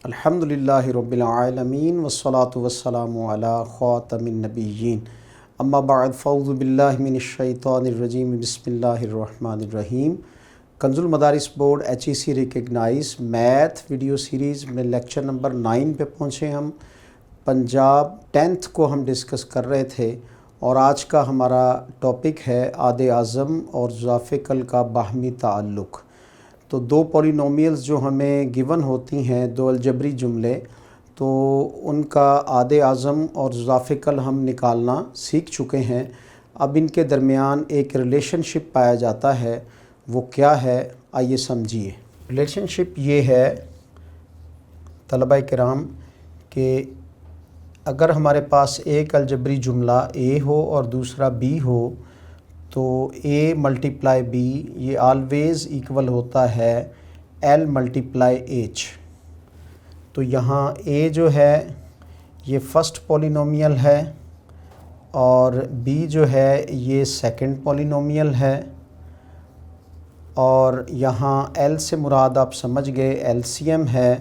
अल्हम्दुलिल्लाहि रब्बिल आलमीन वस्सलातु वस्सलामु अला ख़ातमिन नबिय्यीन अम्मा बअद फ़अऊज़ु बिल्लाहि मिनश शैतानिर रजीम बिस्मिल्लाहिर रहमानिर रहीम। Kanzul Madaris board HEC recognise math video series में लेक्चर नंबर 9 पे पहुँचे। हम पंजाब 10th को हम डिस्कस कर रहे थे और आज का हमारा टॉपिक है आदे आज़म और ज़ाफ़े कल का बाहमी ताल्लुक़। तो दो पॉलिनोमियल्स जो हमें गिवन होती हैं, दो अलजबरी जुमले, तो उनका आदे आज़म और ज़ाफ़े कल हम निकालना सीख चुके हैं। अब इनके दरमियान एक रिलेशनशिप पाया जाता है, वो क्या है आइए समझिए। रिलेशनशिप ये है तलबा किराम कि अगर हमारे पास एक अलजबरी जुमला A हो और दूसरा B हो तो A मल्टीप्लाई B ये ऑलवेज़ इक्वल होता है L मल्टीप्लाई H। तो यहाँ A जो है ये फर्स्ट पॉलिनोमियल है और B जो है ये सेकंड पॉलिनोमियल है और यहाँ L से मुराद आप समझ गए LCM है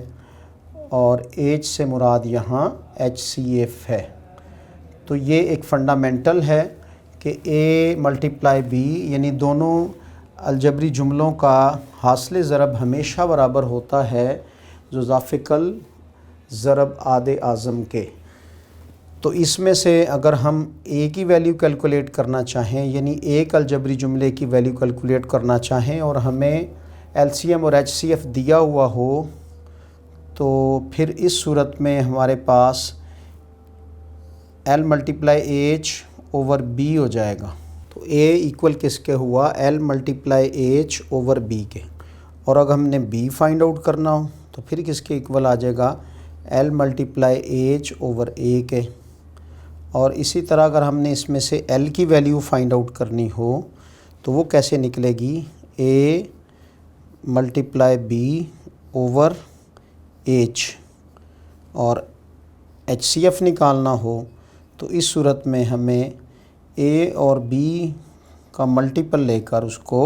और H से मुराद यहाँ HCF है। तो ये एक फ़ंडामेंटल है कि A मल्टीप्लाई B यानी दोनों अलजबरी जुमलों का हासिल ज़रब हमेशा बराबर होता है जो ज़ाफ़े कल ज़रब आदे आज़म के। तो इसमें से अगर हम A की वैल्यू कैलकुलेट करना चाहें यानी एक अलजबरी जुमले की वैल्यू कैलकुलेट करना चाहें और हमें LCM और HCF दिया हुआ हो तो फिर इस सूरत में हमारे पास L multiply H over B हो जाएगा। तो A इक्वल किसके हुआ L multiply H over B के। और अगर हमने B फाइंड आउट करना हो तो फिर किसके इक्वल आ जाएगा L multiply H over A के। और इसी तरह अगर हमने इसमें से L की वैल्यू फाइंड आउट करनी हो तो वो कैसे निकलेगी A multiply B over H। और HCF निकालना हो तो इस सूरत में हमें A और B का मल्टीपल लेकर उसको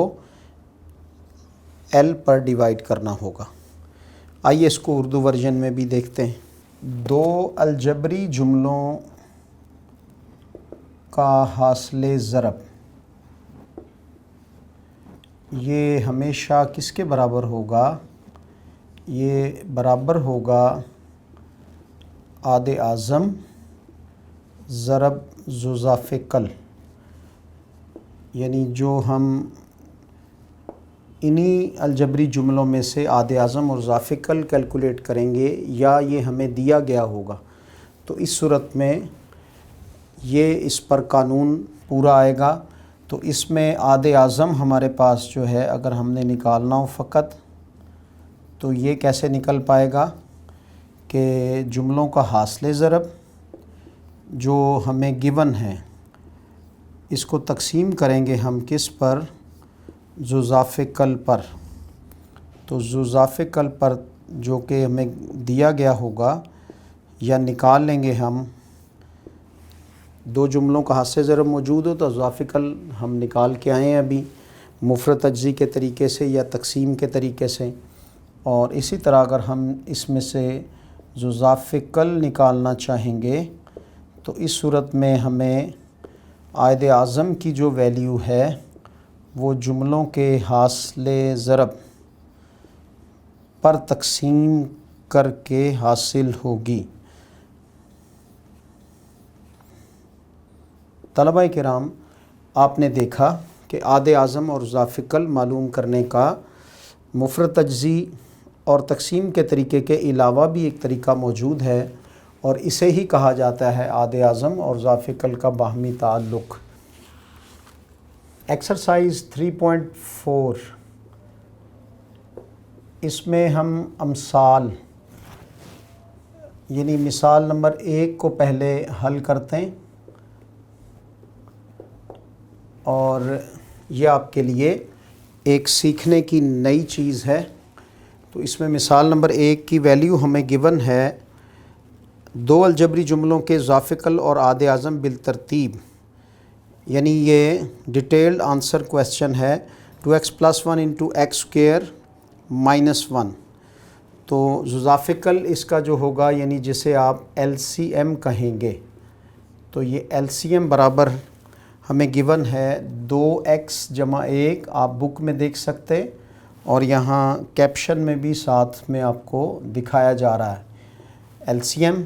L पर डिवाइड करना होगा। आइए इसको उर्दू वर्जन में भी देखते हैं। दो अलजबरी जुमलों का हासिल ज़रब ये हमेशा किसके बराबर होगा, ये बराबर होगा आदे आज़म ज़रब ज़ाफ़े कल। यानी जो हम इन्हीं अलजबरी जुमलों में से आदे आज़म और ज़ाफ़े कल कैलकुलेट करेंगे या ये हमें दिया गया होगा तो इस सूरत में ये इस पर कानून पूरा आएगा। तो इसमें आदे आज़म हमारे पास जो है अगर हमने निकालना हो फ़कत तो ये कैसे निकल पाएगा कि जुमलों का हासिल ज़रब जो हमें गिवन है इसको तकसीम करेंगे हम किस पर, जो ज़ाफ़े कल पर। तो जो ज़ाफ़े कल पर जो कि हमें दिया गया होगा या निकाल लेंगे हम, दो जुमलों का हासिल ज़रब मौजूद हो तो ज़ाफ़े कल हम निकाल के आए हैं अभी मुफ़रद तज्ज़ी के तरीके से या तकसीम के तरीके से। और इसी तरह अगर हम इसमें से जो ज़ाफ़े कल निकालना चाहेंगे तो इस सूरत में हमें आदे आज़म की जो वैल्यू है वो जुमलों के हासिल ज़रब पर तकसीम करके हासिल होगी। तलबा किराम आपने देखा कि आदे आज़म और ज़ाफ़े कल मालूम करने का मुफ़रद तज्ज़ी और तकसीम के तरीके के अलावा भी एक तरीका मौजूद है और इसे ही कहा जाता है आदे आज़म और ज़ाफ़े कल का बाहमी ताल्लुक़। एक्सरसाइज 3.4 इसमें हम अमसाल यानी मिसाल नंबर 1 को पहले हल करते हैं और ये आपके लिए एक सीखने की नई चीज़ है। तो इसमें मिसाल नंबर 1 की वैल्यू हमें गिवन है दो अलजबरी जुमलों के ज़ाफ़े कल और आदे आज़म बिलतरतीब। यानी ये डिटेल्ड आंसर क्वेश्चन है 2x + 1 × x² - 1। तो जुज़ाफ़िकल इसका जो होगा यानी जिसे आप LCM कहेंगे, तो ये LCM बराबर हमें गिवन है 2x जमा 1, आप बुक में देख सकते हैं और यहाँ कैप्शन में भी साथ में आपको दिखाया जा रहा है LCM।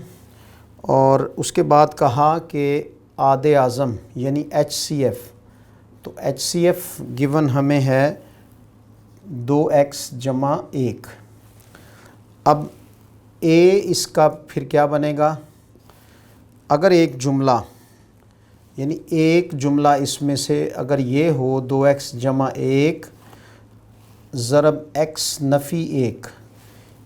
और उसके बाद कहा कि आधे आज़म यानी HCF, तो HCF गिवन हमें है 2x जमा 1। अब A इसका फिर क्या बनेगा, अगर एक जुमला यानी एक जुमला इसमें से अगर ये हो 2x जमा 1 ज़रब x नफ़ी 1,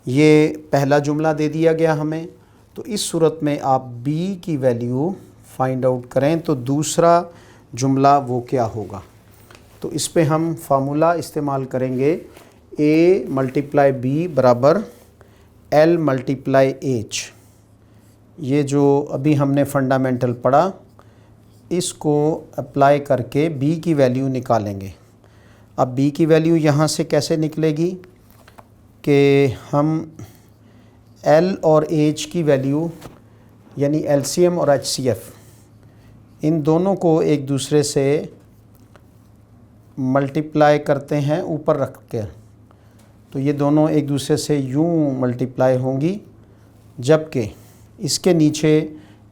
ये पहला जुमला दे दिया गया हमें। तो इस सूरत में आप b की वैल्यू फाइंड आउट करें तो दूसरा जुमला वो क्या होगा। तो इस पे हम फार्मूला इस्तेमाल करेंगे a मल्टीप्लाई b बराबर l मल्टीप्लाई h। ये जो अभी हमने फंडामेंटल पढ़ा इसको अप्लाई करके b की वैल्यू निकालेंगे। अब b की वैल्यू यहाँ से कैसे निकलेगी कि हम l और h की वैल्यू यानी LCM और HCF इन दोनों को एक दूसरे से मल्टीप्लाई करते हैं ऊपर रख के, तो ये दोनों एक दूसरे से यूं मल्टीप्लाई होंगी, जबकि इसके नीचे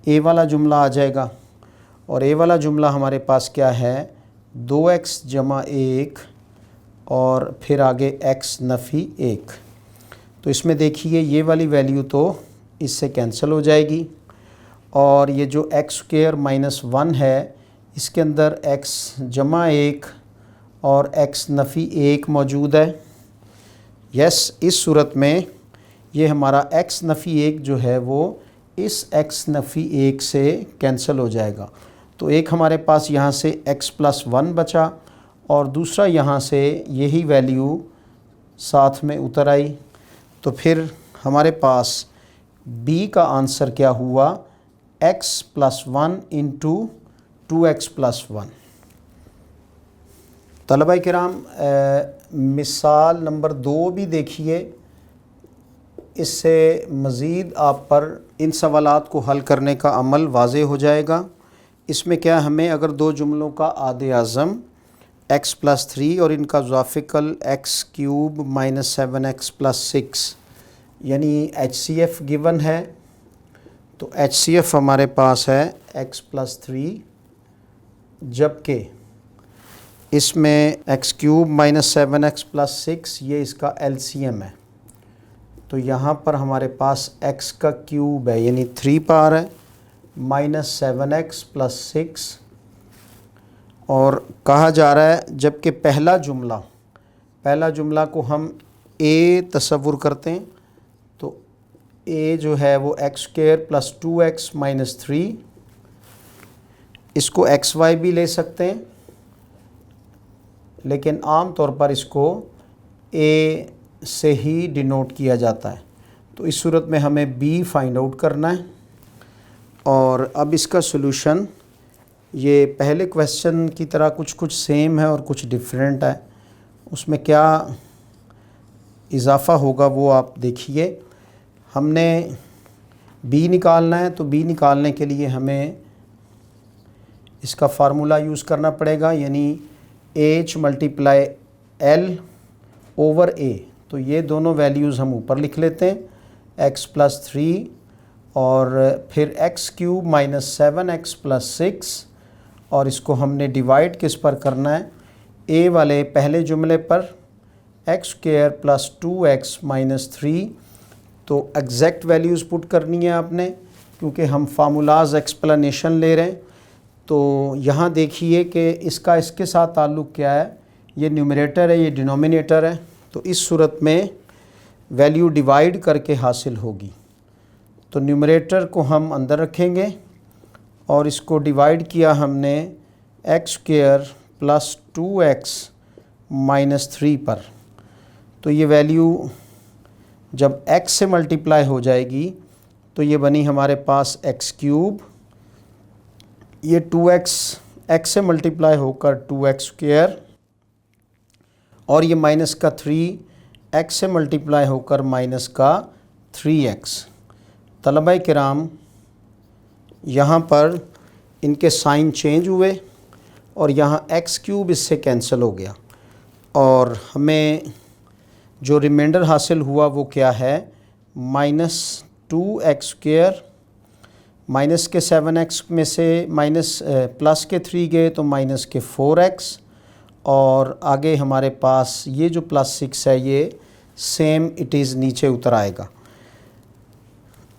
a वाला जुमला आ जाएगा और a वाला जुमला हमारे पास क्या है 2x जमा 1 और फिर आगे x नफ़ी 1। तो इसमें देखिए ये वाली वैल्यू तो इससे कैंसिल हो जाएगी और ये जो x स्क्वायर माइनस 1 है इसके अंदर x जमा 1 और x नफ़ी 1 मौजूद है। यस, इस सूरत में ये हमारा x नफ़ी 1 जो है वो इस x नफ़ी 1 से कैंसिल हो जाएगा। तो एक हमारे पास यहाँ से x प्लस 1 बचा और दूसरा यहाँ से यही वैल्यू साथ में उतर आई। तो फिर हमारे पास b का आंसर क्या हुआ, x plus 1 into 2x plus 1। तलबा किराम मिसाल नंबर 2 भी देखिए, इससे मज़ीद आप पर इन सवालात को हल करने का अमल वाज़े हो जाएगा। इसमें क्या हमें अगर दो जुमलों का आधे आज़म x प्लस 3 और इनका ज़ाफ़िकल x cube minus 7x plus 6 यानी HCF गिवन है, तो HCF हमारे पास है x प्लस 3, जबकि इसमें x cube minus 7x plus 6 ये इसका LCM है। तो यहाँ पर हमारे पास x का क्यूब है यानी 3 पावर है माइनस 7x प्लस 6 और कहा जा रहा है, जबकि पहला जुमला को हम a तसव्वुर करते हैं तो a जो है वो x square plus 2x minus 3, इसको xy भी ले सकते हैं लेकिन आम तौर पर इसको a से ही डिनोट किया जाता है। तो इस सूरत में हमें b फाइंड आउट करना है और अब इसका सॉल्यूशन ये पहले क्वेश्चन की तरह कुछ सेम है और कुछ डिफरेंट है। उसमें क्या इजाफ़ा होगा वो आप देखिए। हमने b निकालना है तो b निकालने के लिए हमें इसका फार्मूला यूज़ करना पड़ेगा यानी h multiply l over a। तो ये दोनों वैल्यूज़ हम ऊपर लिख लेते हैं x प्लस 3 और फिर x cube minus 7x plus 6 और इसको हमने डिवाइड किस पर करना है, a वाले पहले जुमले पर x square plus 2x minus 3। तो एग्जैक्ट वैल्यूज़ पुट करनी है आपने क्योंकि हम फार्मूलाज एक्सप्लेनेशन ले रहे हैं। तो यहाँ देखिए कि इसका इसके साथ ताल्लुक़ क्या है, ये न्यूमरेटर है ये डिनोमिनेटर है, तो इस सूरत में वैल्यू डिवाइड करके हासिल होगी। तो न्यूमरेटर को हम अंदर रखेंगे और इसको डिवाइड किया हमने x square plus 2x minus 3 पर। तो ये वैल्यू जब x से मल्टीप्लाई हो जाएगी तो ये बनी हमारे पास x क्यूब, ये 2x x से मल्टीप्लाई होकर 2x स्क्वायर और ये माइनस का 3 x से मल्टीप्लाई होकर माइनस का 3x। तलबा किराम यहाँ पर इनके साइन चेंज हुए और यहाँ x क्यूब इससे कैंसिल हो गया और हमें जो रिमाइंडर हासिल हुआ वो क्या है, -2x²। माइनस के 7x में से माइनस प्लस के 3 गए तो माइनस के 4x और आगे हमारे पास ये जो +6 है ये सेम इट इज़ नीचे उतर आएगा।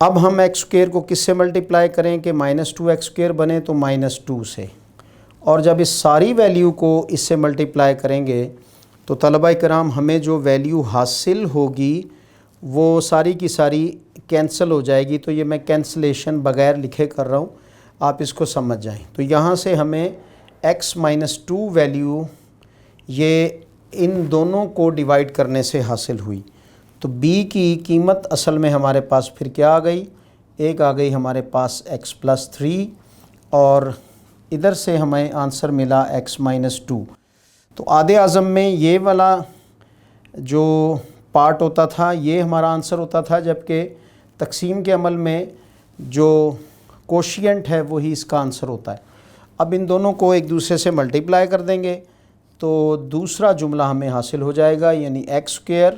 अब हम x² को किससे मल्टीप्लाई करें कि -2x² बने तो -2 से, और जब इस सारी वैल्यू को इससे मल्टीप्लाई करेंगे तो तलबा कराम हमें जो वैल्यू हासिल होगी वो सारी की सारी कैंसिल हो जाएगी। तो ये मैं कैंसलेशन बग़ैर लिखे कर रहा हूँ, आप इसको समझ जाएं। तो यहाँ से हमें x-2 वैल्यू ये इन दोनों को डिवाइड करने से हासिल हुई। तो b की कीमत असल में हमारे पास फिर क्या आ गई, एक आ गई हमारे पास x+3 और इधर से हमें आंसर मिला x-2। तो आधे आज़म में ये वाला जो पार्ट होता था ये हमारा आंसर होता था, जबकि तकसीम के अमल में जो कोशिएंट है वही इसका आंसर होता है। अब इन दोनों को एक दूसरे से मल्टीप्लाई कर देंगे तो दूसरा जुमला हमें हासिल हो जाएगा, यानी x²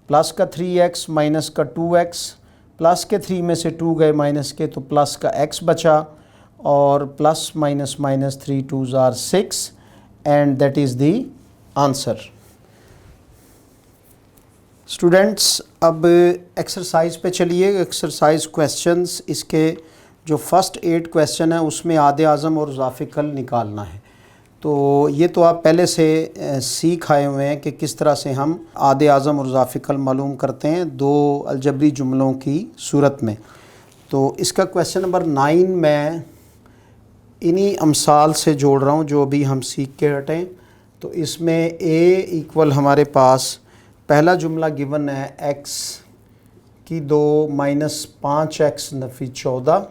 प्लस का 3x माइनस का 2x, प्लस के 3 में से 2 गए माइनस के तो प्लस का x बचा और plus minus minus 3 2s are 6 and that is the answer. Students अब एक्सरसाइज पे चलिए। एक्सरसाइज क्वेश्चंस, इसके जो फर्स्ट 8 क्वेश्चन है उसमें आधे आज़म और इज़ाफ़े कल निकालना है। तो ये तो आप पहले से सीख आए हुए हैं कि किस तरह से हम आधे आज़म और इज़ाफ़े कल मालूम करते हैं दो अलजबरी जुमलों की सूरत में। तो इसका क्वेश्चन नंबर 9 मैं इन्हीं अमसाल से जोड़ रहा हूँ जो अभी हम सीख के हटें। तो इसमें a इक्वल हमारे पास पहला जुमला गिवन है x² माइनस 5x नफ़ी 14,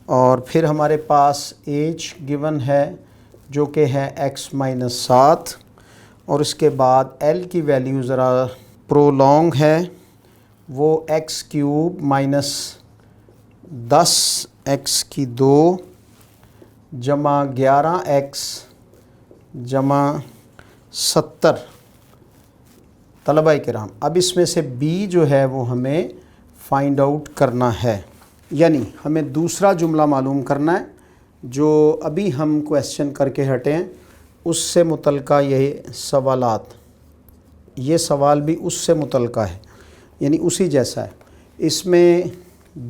और फिर हमारे पास h गिवन है जो कि है x-7, और इसके बाद l की वैल्यू ज़रा प्रोलॉन्ग है वो x³ माइनस 10x² जमा 11x जमा 70। तलबा किराम अब इसमें से b जो है वो हमें फाइंड आउट करना है, यानी हमें दूसरा जुमला मालूम करना है जो अभी हम क्वेश्चन करके हटे हैं उससे मुतल्लिका ये सवालात, ये सवाल भी उससे मुतल्लिका है यानी उसी जैसा है। इसमें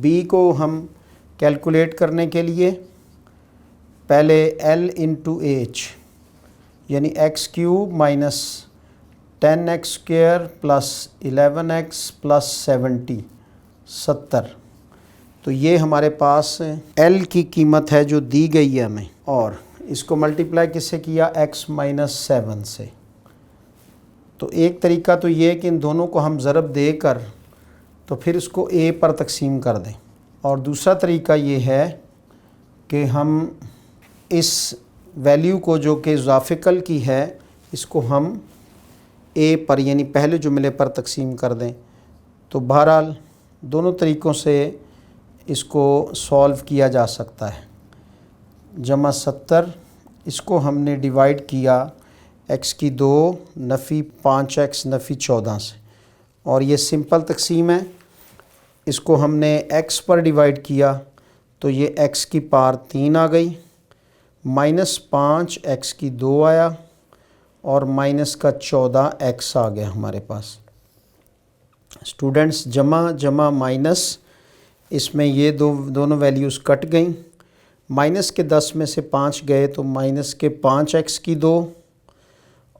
b को हम कैलकुलेट करने के लिए पहले l इंटू h यानी x³ minus 10x² plus 11x plus 70। तो ये हमारे पास l की कीमत है जो दी गई है हमें, और इसको मल्टीप्लाई किससे किया, x-7 से। तो एक तरीका तो ये कि इन दोनों को हम ज़रब देकर तो फिर इसको a पर तकसीम कर दें, और दूसरा तरीका ये है कि हम इस वैल्यू को जो कि इज़ाफ़े कल की है इसको हम a पर यानी पहले जुमले पर तकसीम कर दें। तो बहरहाल दोनों तरीक़ों से इसको सॉल्व किया जा सकता है। जमा 70 इसको हमने डिवाइड किया x² नफ़ी 5x नफ़ी 14 से, और ये सिंपल तकसीम है। इसको हमने x पर डिवाइड किया तो ये x की पावर 3 आ गई, माइनस 5 x² आया और माइनस का 14x आ गया हमारे पास। स्टूडेंट्स जमा जमा माइनस, इसमें ये दोनों वैल्यूज़ कट गई। माइनस के 10 में से 5 गए तो माइनस के 5x²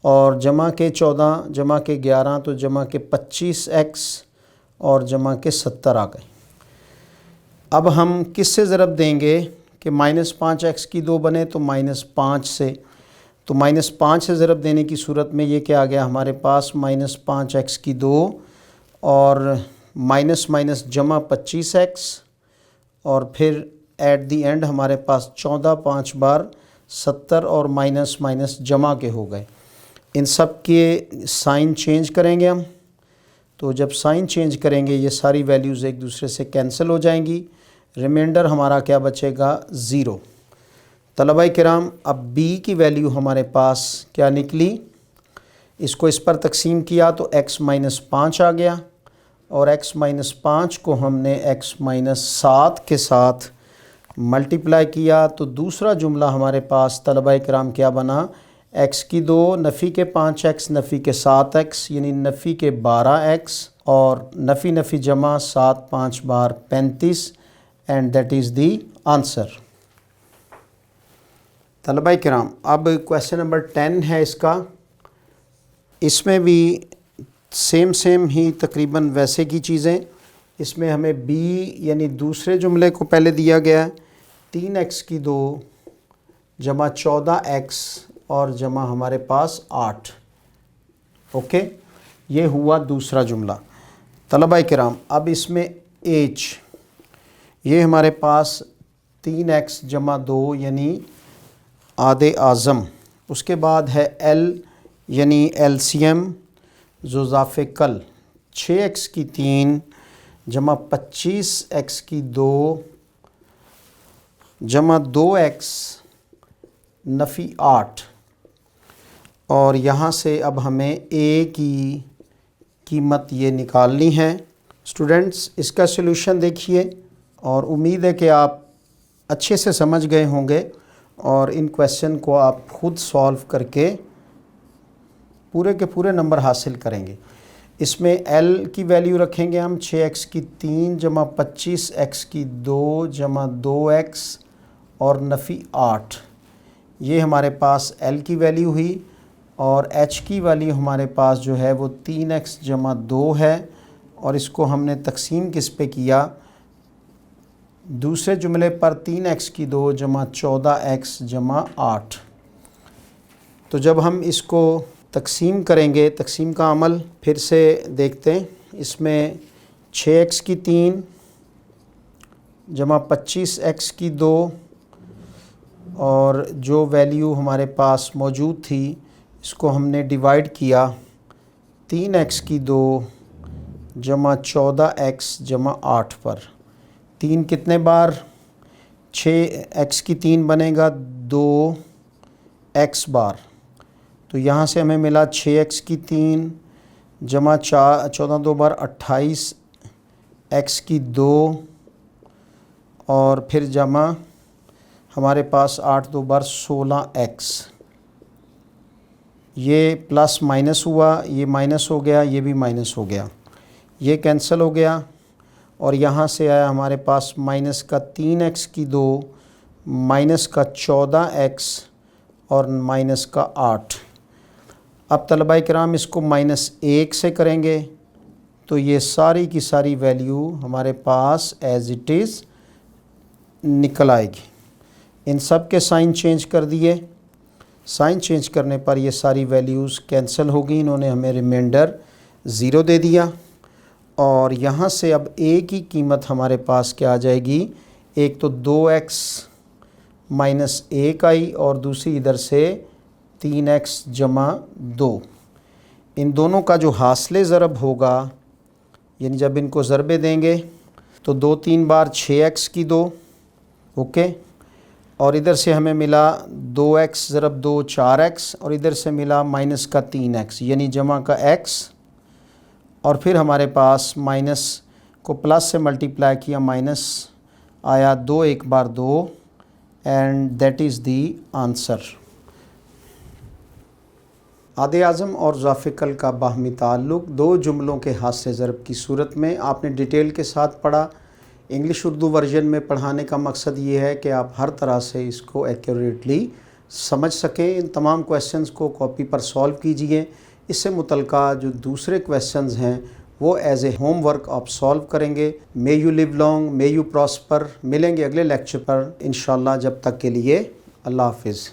और जमा के 14 जमा के 11 तो जमा के 25x और जमा के 70 आ गए। अब हम किससे ज़रब देंगे कि -5x² बने तो -5 से, तो -5 से ज़रब देने की सूरत में ये क्या आ गया हमारे पास, -5x² और माइनस माइनस जमा 25x और फिर एट दी एंड हमारे पास 14 5 बार 70 और माइनस माइनस जमा के हो गए। इन सब के साइन चेंज करेंगे हम। तो जब साइन चेंज करेंगे ये सारी वैल्यूज़ एक दूसरे से कैंसिल हो जाएंगी, रिमाइंडर हमारा क्या बचेगा, 0। तलबाए किराम, अब b की वैल्यू हमारे पास क्या निकली, इसको इस पर तकसीम किया तो x-5 आ गया, और x-5 को हमने x-7 के साथ मल्टीप्लाई किया तो दूसरा जुमला हमारे पास तलबाए किराम क्या बना, x की 2 नफ़ी के 5x नफ़ी के 7x यानी नफ़ी के 12x और नफ़ी नफ़ी जमा 7 5 बार 35 and that is the answer. तलबाए किराम, अब क्वेश्चन नंबर 10 है इसका। इसमें भी सेम ही तकरीबन वैसे की चीज़ें। इसमें हमें b यानी दूसरे जुमले को पहले दिया गया है, 3x की 2 जमा 14x और जमा हमारे पास 8। ओके, ये हुआ दूसरा जुमला। तलबाए किराम, अब इसमें h, ये हमारे पास 3x जमा 2 यानी आधे आज़म। उसके बाद है l यानी LCM ज़ुज़ाफ़े कल, 6x की 3 जमा 25x की 2 जमा 2x नफ़ी 8। और यहाँ से अब हमें a की कीमत ये निकालनी है। स्टूडेंट्स, इसका सॉल्यूशन देखिए और उम्मीद है कि आप अच्छे से समझ गए होंगे और इन क्वेश्चन को आप ख़ुद सॉल्व करके पूरे के पूरे नंबर हासिल करेंगे। इसमें l की वैल्यू रखेंगे हम 6x की 3 जमा 25x की 2 जमा 2x और नफ़ी 8। ये हमारे पास l की वैल्यू हुई, और h की वैल्यू हमारे पास जो है वो 3x जमा 2 है, और इसको हमने तकसीम किस पे किया, दूसरे जुमले पर 3x की 2 जमा 14x जमा 8। तो जब हम इसको तकसीम करेंगे, तकसीम का अमल फिर से देखते हैं। इसमें 6x की 3 जमा 25x की 2 और जो वैल्यू हमारे पास मौजूद थी इसको हमने डिवाइड किया, 3x की 2 जमा 14x जमा 8 पर। 3 कितने बार, 6x की 3 बनेगा 2x बार। तो यहाँ से हमें मिला 6x की 3 जमा 14 2 बार 28 x की 2 और फिर जमा हमारे पास 8 2 बार 16x। ये प्लस माइनस हुआ, ये माइनस हो गया, ये भी माइनस हो गया, ये कैंसिल हो गया, और यहाँ से आया हमारे पास माइनस का 3x की 2 माइनस का 14x और माइनस का 8। अब तलबाए किराम इसको -1 से करेंगे तो ये सारी की सारी वैल्यू हमारे पास एज़ इट इज़ निकल आएगी। इन सब के साइन चेंज कर दिए, साइन चेंज करने पर ये सारी वैल्यूज़ कैंसिल हो गई, इन्होंने हमें रिमाइंडर 0 दे दिया। और यहाँ से अब a की कीमत हमारे पास क्या आ जाएगी, एक तो 2x माइनस 1 आई और दूसरी इधर से 3x जमा 2। इन दोनों का जो हासिल ज़रब होगा, यानी जब इनको ज़रबे देंगे तो 2 3 बार 6x की 2, ओके, और इधर से हमें मिला 2x ज़रब 2 4x और इधर से मिला माइनस का 3x यानी जमा का x, और फिर हमारे पास माइनस को प्लस से मल्टीप्लाई किया, माइनस आया 2 1 बार 2 and that is the answer. आधे आज़म और ज़ाफ़िकल का बाहमी ताल्लुक़ दो जुमलों के हासिल ज़रब की सूरत में आपने डिटेल के साथ पढ़ा। इंग्लिश उर्दू वर्जन में पढ़ाने का मकसद ये है कि आप हर तरह से इसको एक्यूरेटली समझ सकें। इन तमाम क्वेश्चंस को कॉपी पर सॉल्व कीजिए। इससे मुतल्लिक़ा जो दूसरे क्वेश्चंस हैं वो एज़ ए होम वर्क आप सॉल्व करेंगे। May you live long, may you prosper. मिलेंगे अगले लेक्चर पर इंशाअल्लाह। जब तक के लिए अल्लाह हाफ़िज़।